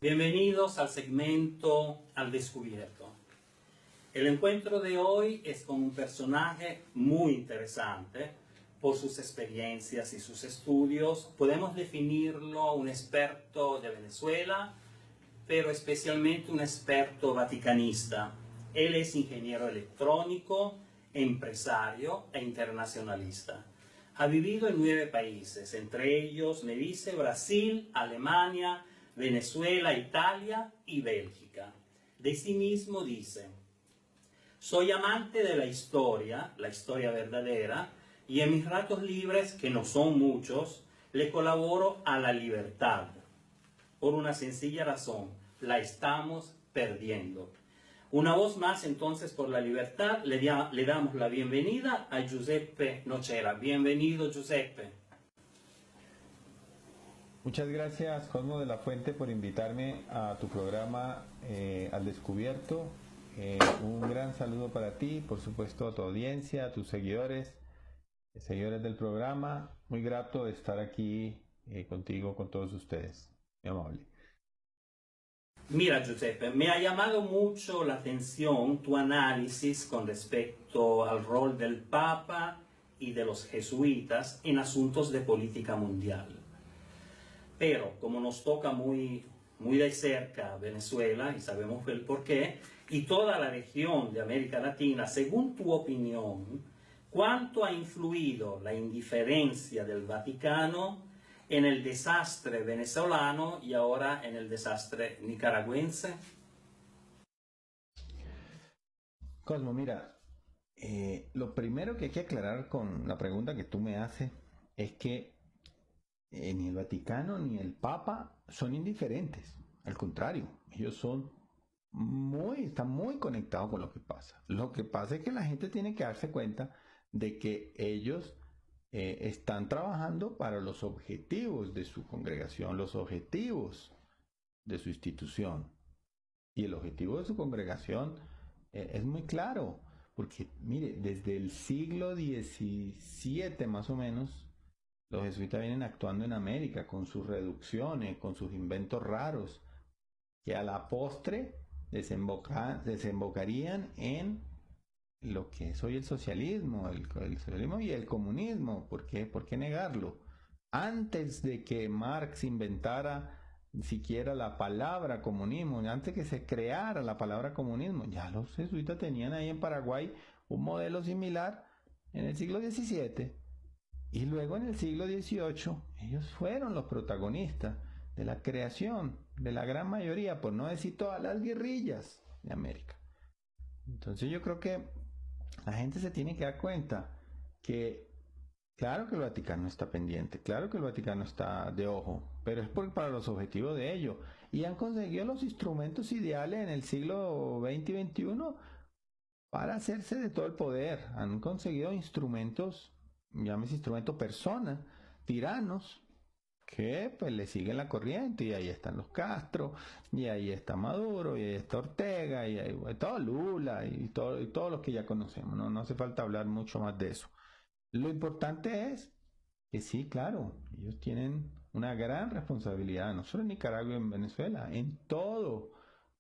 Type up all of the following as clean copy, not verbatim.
Bienvenidos al segmento Al Descubierto. El encuentro de hoy es con un personaje muy interesante por sus experiencias y sus estudios. Podemos definirlo un experto de Venezuela, pero especialmente un experto vaticanista. Él es ingeniero electrónico, empresario e internacionalista. Ha vivido en 9 países, entre ellos, me dice, Brasil, Alemania, Venezuela, Italia y Bélgica. De sí mismo dice: soy amante de la historia verdadera, y en mis ratos libres, que no son muchos, le colaboro a la libertad. Por una sencilla razón: la estamos perdiendo. Una voz más entonces por la libertad. Le damos la bienvenida a Giuseppe Nocera. Bienvenido, Giuseppe. Muchas gracias, Cosmo de la Fuente, por invitarme a tu programa Al Descubierto. Un gran saludo para ti, por supuesto a tu audiencia, a tus seguidores del programa. Muy grato de estar aquí contigo, con todos ustedes. Muy amable. Mira, Giuseppe, me ha llamado mucho la atención tu análisis con respecto al rol del Papa y de los jesuitas en asuntos de política mundial. Pero como nos toca muy de cerca Venezuela, y sabemos el porqué, y toda la región de América Latina, según tu opinión, ¿cuánto ha influido la indiferencia del Vaticano en el desastre venezolano y ahora en el desastre nicaragüense? Cosmo, mira, lo primero que hay que aclarar con la pregunta que tú me haces es que ni el Vaticano ni el Papa son indiferentes. Al contrario, ellos están muy conectados con lo que pasa. Lo que pasa es que la gente tiene que darse cuenta de que ellos están trabajando para los objetivos de su congregación, los objetivos de su institución. Y el objetivo de su congregación es muy claro, porque mire, desde el siglo XVII más o menos, los jesuitas vienen actuando en América con sus reducciones, con sus inventos raros, que a la postre desembocarían en lo que es hoy el socialismo, el socialismo y el comunismo. ¿Por qué? ¿Por qué negarlo? Antes de que Marx inventara siquiera la palabra comunismo, antes que se creara la palabra comunismo, ya los jesuitas tenían ahí en Paraguay un modelo similar en el siglo XVII. Y luego en el siglo XVIII, ellos fueron los protagonistas de la creación de la gran mayoría, por no decir todas las guerrillas de América. Entonces yo creo que la gente se tiene que dar cuenta que claro que el Vaticano está pendiente, claro que el Vaticano está de ojo, pero es para los objetivos de ellos. Y han conseguido los instrumentos ideales en el siglo XX y XXI para hacerse de todo el poder. Han conseguido instrumentos, llámese instrumento persona, tiranos, que pues le siguen la corriente, y ahí están los Castro, y ahí está Maduro, y ahí está Ortega, y ahí todo Lula, y todo lo que ya conocemos. No hace falta hablar mucho más de eso. Lo importante es que sí, claro, ellos tienen una gran responsabilidad, no solo en Nicaragua y en Venezuela, en todo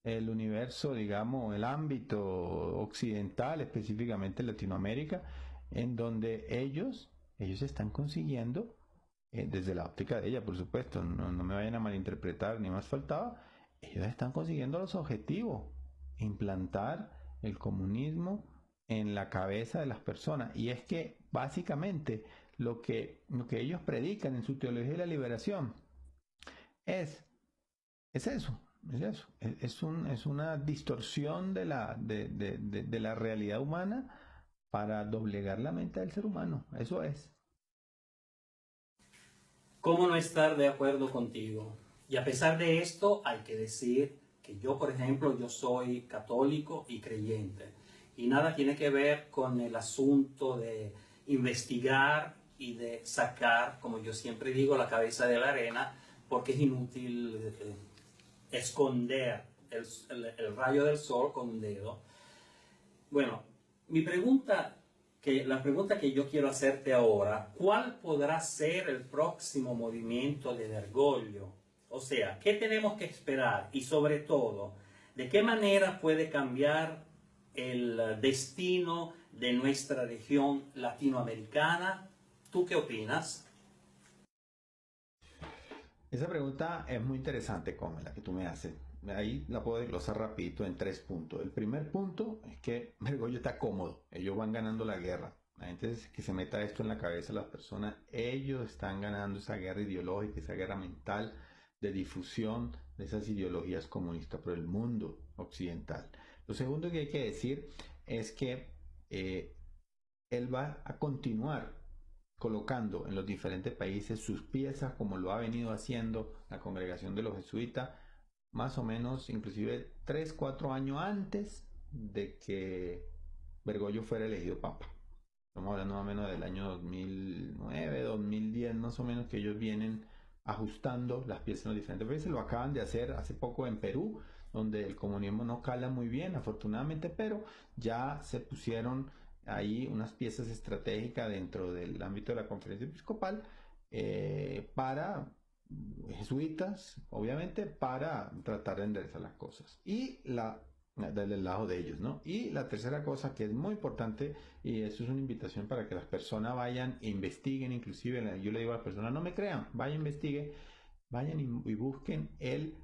el universo, digamos, el ámbito occidental, específicamente Latinoamérica, en donde ellos están consiguiendo, desde la óptica de ella, por supuesto, no me vayan a malinterpretar, ni más faltaba, ellos están consiguiendo los objetivos: implantar el comunismo en la cabeza de las personas. Y es que básicamente lo que ellos predican en su teología de la liberación es eso. Es una distorsión de la realidad humana para doblegar la mente del ser humano. Eso es. ¿Cómo no estar de acuerdo contigo? Y a pesar de esto, hay que decir que yo, por ejemplo, yo soy católico y creyente. Y nada tiene que ver con el asunto de investigar y de sacar, como yo siempre digo, la cabeza de la arena, porque es inútil esconder el rayo del sol con un dedo. Bueno, la pregunta que yo quiero hacerte ahora: ¿cuál podrá ser el próximo movimiento de Bergoglio? O sea, ¿qué tenemos que esperar? Y sobre todo, ¿de qué manera puede cambiar el destino de nuestra región latinoamericana? ¿Tú qué opinas? Esa pregunta es muy interesante, como la que tú me haces. Ahí la puedo desglosar rapidito en 3 puntos. El primer punto es que Bergoglio está cómodo. Ellos van ganando la guerra. La gente que se meta esto en la cabeza de las personas, ellos están ganando esa guerra ideológica, esa guerra mental de difusión de esas ideologías comunistas por el mundo occidental. Lo segundo que hay que decir es que eh, él va a continuar colocando en los diferentes países sus piezas como lo ha venido haciendo la congregación de los jesuitas, más o menos inclusive 3 4 años antes de que Bergoglio fuera elegido papa. Estamos hablando más o menos del año 2009, 2010 más o menos, que ellos vienen ajustando las piezas en los diferentes países. Lo acaban de hacer hace poco en Perú, donde el comunismo no cala muy bien, afortunadamente, pero ya se pusieron ahí unas piezas estratégicas dentro del ámbito de la conferencia episcopal para jesuitas, obviamente, para tratar de enderezar las cosas. Y del lado de ellos, ¿no? Y la tercera cosa que es muy importante, y eso es una invitación para que las personas vayan e investiguen, inclusive yo le digo a las personas, no me crean, vayan, investiguen, vayan y busquen el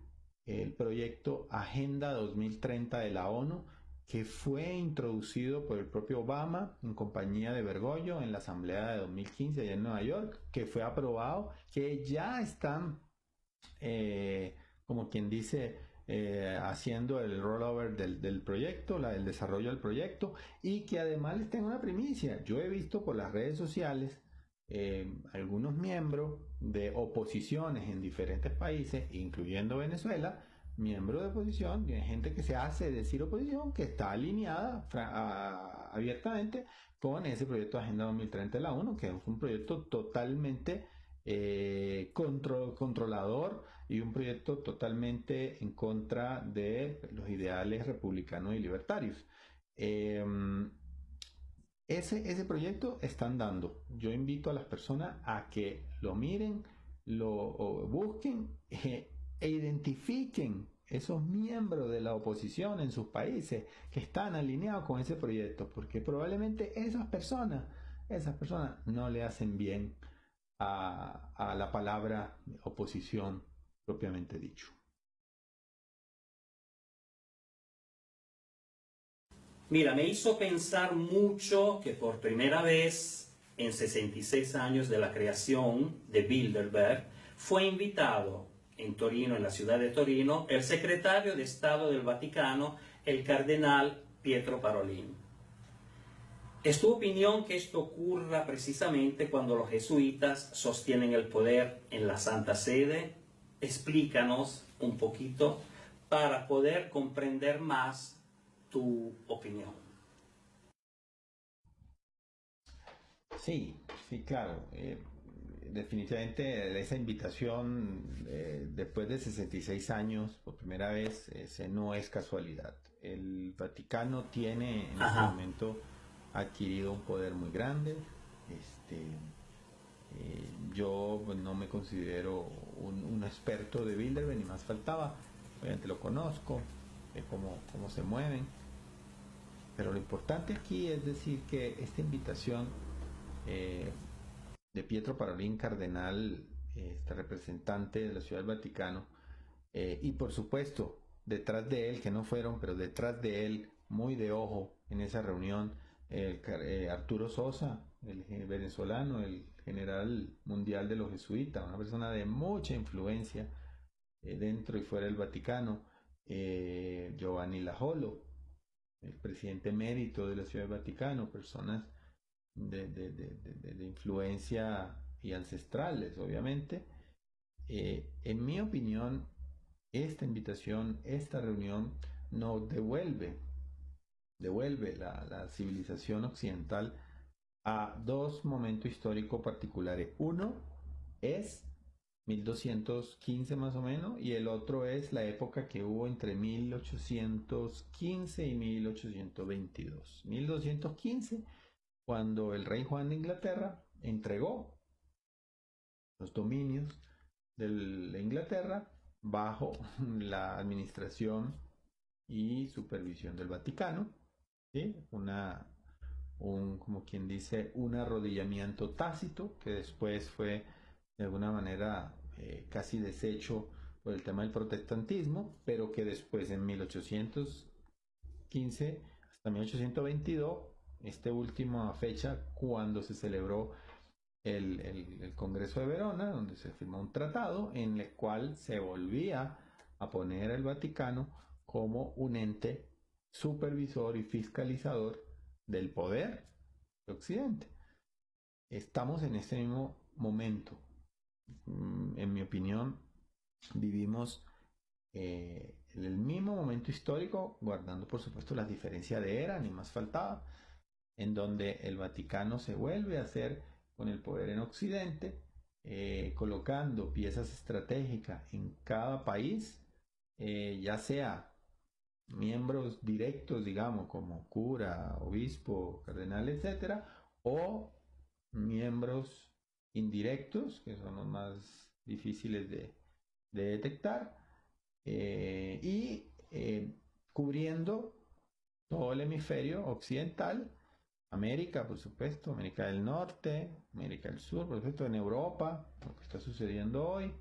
proyecto Agenda 2030 de la ONU, que fue introducido por el propio Obama en compañía de Bergoglio en la asamblea de 2015 allá en Nueva York, que fue aprobado, que ya están, como quien dice, haciendo el rollover del proyecto, el desarrollo del proyecto, y que además les tengo una primicia. Yo he visto por las redes sociales algunos miembros de oposiciones en diferentes países, incluyendo Venezuela, miembros de oposición, gente que se hace decir oposición, que está alineada abiertamente con ese proyecto de Agenda 2030 de la ONU, que es un proyecto totalmente controlador y un proyecto totalmente en contra de los ideales republicanos y libertarios. Eh, ese proyecto están dando. Yo invito a las personas a que lo miren, lo busquen e identifiquen esos miembros de la oposición en sus países que están alineados con ese proyecto, porque probablemente esas personas no le hacen bien a la palabra oposición propiamente dicho. Mira, me hizo pensar mucho que por primera vez en 66 años de la creación de Bilderberg fue invitado en Torino, en la ciudad de Torino, el secretario de Estado del Vaticano, el cardenal Pietro Parolin. ¿Es tu opinión que esto ocurra precisamente cuando los jesuitas sostienen el poder en la Santa Sede? Explícanos un poquito para poder comprender más tu opinión. Sí, sí, claro. Definitivamente esa invitación después de 66 años, por primera vez, ese no es casualidad. El Vaticano tiene en este momento adquirido un poder muy grande. Yo pues, no me considero un experto de Bilderberg, ni más faltaba. Obviamente lo conozco, cómo se mueven. Pero lo importante aquí es decir que esta invitación de Pietro Parolin, cardenal, representante de la Ciudad del Vaticano, y por supuesto, detrás de él, que no fueron, pero detrás de él, muy de ojo en esa reunión, Arturo Sosa, el venezolano, el general mundial de los jesuitas, una persona de mucha influencia dentro y fuera del Vaticano, Giovanni Lajolo, el presidente emérito de la Ciudad del Vaticano, personas de influencia y ancestrales, obviamente. En mi opinión, esta invitación, esta reunión, nos devuelve la civilización occidental a dos momentos históricos particulares. Uno es 1215 más o menos, y el otro es la época que hubo entre 1815 y 1822. 1215, cuando el rey Juan de Inglaterra entregó los dominios de Inglaterra bajo la administración y supervisión del Vaticano, ¿sí? Como quien dice, un arrodillamiento tácito que después fue de alguna manera casi deshecho por el tema del protestantismo, pero que después en 1815 hasta 1822, esta última fecha cuando se celebró el Congreso de Verona, donde se firmó un tratado en el cual se volvía a poner al Vaticano como un ente supervisor y fiscalizador del poder de Occidente. Estamos en este mismo momento. En mi opinión, vivimos en el mismo momento histórico, guardando por supuesto las diferencias de era, ni más faltaba, en donde el Vaticano se vuelve a hacer con el poder en Occidente, colocando piezas estratégicas en cada país, ya sea miembros directos, digamos, como cura, obispo, cardenal, etcétera, o miembros indirectos, que son los más difíciles de detectar, y cubriendo todo el hemisferio occidental, América, por supuesto, América del Norte, América del Sur, por supuesto, en Europa, lo que está sucediendo hoy,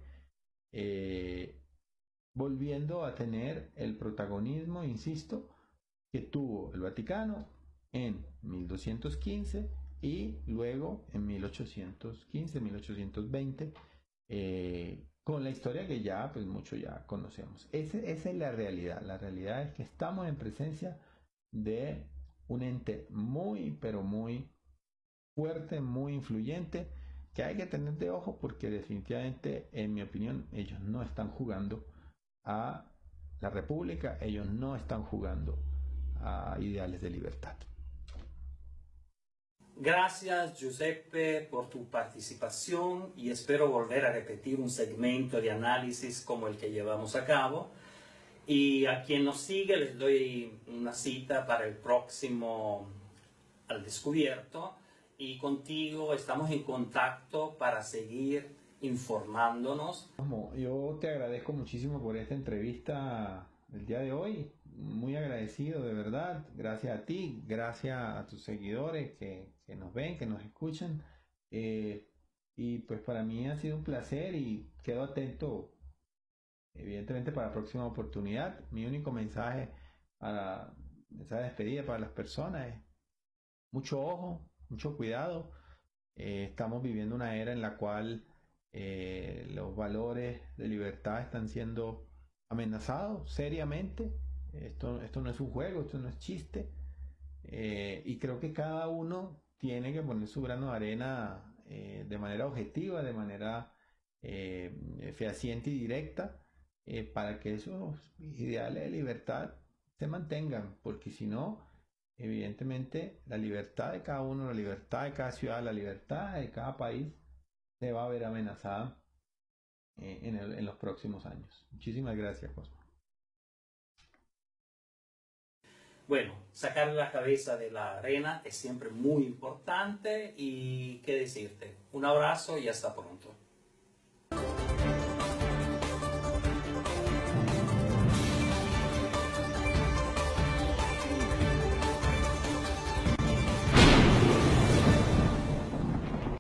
volviendo a tener el protagonismo, insisto, que tuvo el Vaticano en 1215 y luego en 1815, 1820, con la historia que ya, pues mucho ya conocemos. Esa es la realidad. La realidad es que estamos en presencia de un ente muy, pero muy fuerte, muy influyente, que hay que tener de ojo porque definitivamente, en mi opinión, ellos no están jugando a la república, ellos no están jugando a ideales de libertad. Gracias Giuseppe por tu participación y espero volver a repetir un segmento de análisis como el que llevamos a cabo. Y a quien nos sigue les doy una cita para el próximo Al Descubierto y contigo estamos en contacto para seguir informándonos. Yo te agradezco muchísimo por esta entrevista el día de hoy, muy agradecido de verdad, gracias a ti, gracias a tus seguidores que nos ven, que nos escuchan, y pues para mí ha sido un placer y quedo atento evidentemente para la próxima oportunidad. Mi único mensaje para esa despedida para las personas es mucho ojo, mucho cuidado. Estamos viviendo una era en la cual los valores de libertad están siendo amenazados seriamente. Esto no es un juego, esto no es chiste. Y creo que cada uno tiene que poner su grano de arena de manera objetiva, de manera fehaciente y directa, para que esos ideales de libertad se mantengan, porque si no, evidentemente la libertad de cada uno, la libertad de cada ciudad, la libertad de cada país se va a ver amenazada en los próximos años. Muchísimas gracias, Cosmo. Bueno, sacar la cabeza de la arena es siempre muy importante y qué decirte. Un abrazo y hasta pronto.